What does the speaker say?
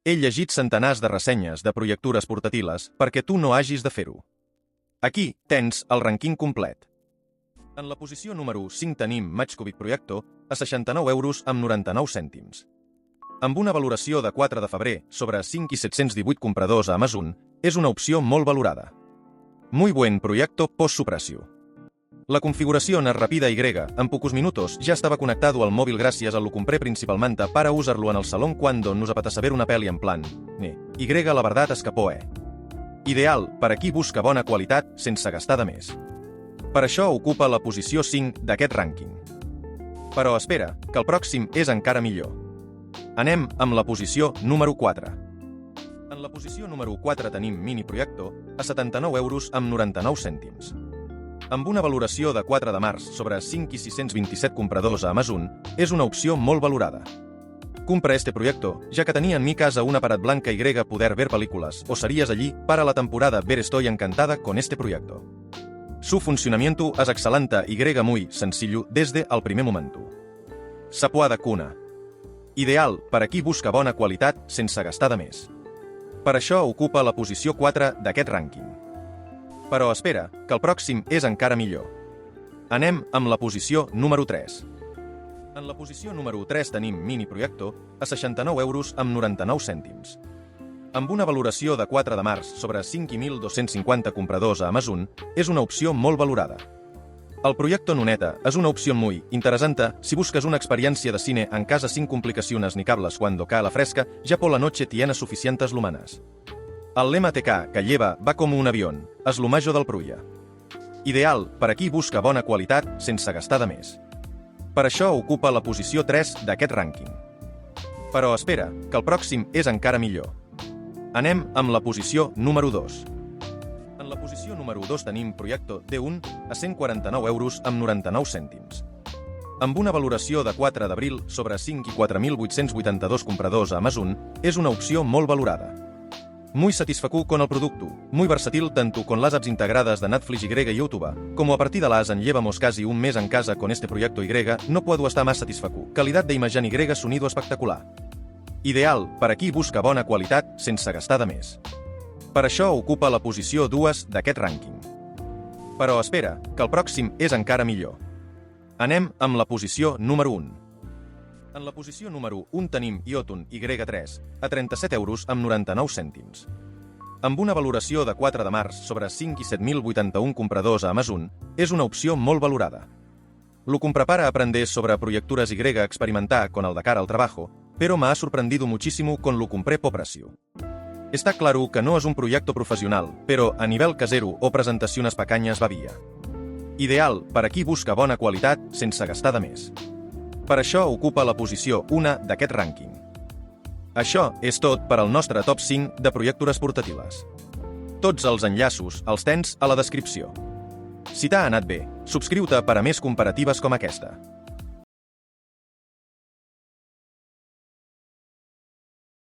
He llegit centenars de ressenyes de projectores portatiles perquè tu no hagis de fer-ho. Aquí tens el rànquing complet. En la posició número 5 tenim Matchcubic Projector a 69 euros amb 99 cèntims. Amb una valoració de 4 de febrer sobre 5.718 compradors a Amazon, és una opció molt valorada. Muy buen proyecto post su precio. La configuración es rápida y grega. En pocos minutos ya estaba conectado al móvil gracias a lo compré principalmente para usarlo en el salón cuando nos apetece ver una peli en plan. Y la verdad escapó, Ideal per a qui busca bona qualitat sense gastar de més. Per això ocupa la posició 5 d'aquest rànquing. Però espera, que el pròxim és encara millor. Anem amb la posició número 4. En la posició número 4 tenim Mini Projector a 79 euros amb 99 cèntims. Amb una valoració de 4 de març sobre 5.627 compradors a Amazon, és una opció molt valorada. Compra este proyecto, ya que tenía en mi casa una pared blanca y poder ver películas, o serías allí para la temporada ver. Estoy encantada con este proyecto. Su funcionamiento es excelente y muy sencillo desde el primer momento. S'apuà de cuna. Ideal per a qui busca bona qualitat sense gastar de més. Per això ocupa la posició 4 d'aquest rànquing. Però espera, que el pròxim és encara millor. Anem amb la posició número 3. En la posició número 3 tenim Mini Projector a 69 euros amb 99 cèntims. Amb una valoració de 4 de març sobre 5.250 compradors a Amazon, és una opció molt valorada. El Proyecto Nuneta és una opció muy interesante si buscas una experiencia de cine en casa sin complicaciones ni cables cuando cae la fresca, ya por la noche tiene suficientes lumanes. El LMTK que lleva va com un avión, és lo major del Pruia. Ideal per a qui busca bona qualitat sense gastar de més. Per això ocupa la posició 3 d'aquest rànquing. Però espera, que el pròxim és encara millor. Anem amb la posició número 2. En la posició número 2 tenim Projecto D1 a 149 euros amb 99 cèntims. Amb una valoració de 4 d'abril sobre 5 i 4.882 compradors a Amazon, és una opció molt valorada. Muy satisfecho con el producto, muy versátil tanto con las apps integradas de Netflix y YouTube, como a partir de las en llevamos casi un mes en casa con este proyecto Y, no puedo estar más satisfecho. Calidad de imagen Y, sonido espectacular. Ideal per a qui busca bona qualitat sense gastar de més. Per això ocupa la posició 2 d'aquest rànquing. Però espera, que el pròxim és encara millor. Anem amb la posició número 1. En la posició número 1 tenim Iotun Y3 a 37 euros amb 99 cèntims. Amb una valoració de 4 de març sobre 5 i 7.081 compradors a Amazon, és una opció molt valorada. Lo compré para aprender sobre proyecturas Y, experimentar con el de cara al trabajo, pero me ha sorprendido muchísimo con lo compré por precio. Está claro que no és un proyecto professional, però a nivell casero o presentacions pequeñas va via. Ideal per a qui busca bona qualitat sense gastar de més. Per això ocupa la posició 1 d'aquest rànquing. Això és tot per al nostre top 5 de projectores portatives. Tots els enllaços els tens a la descripció. Si t'ha anat bé, subscriu-te per a més comparatives com aquesta.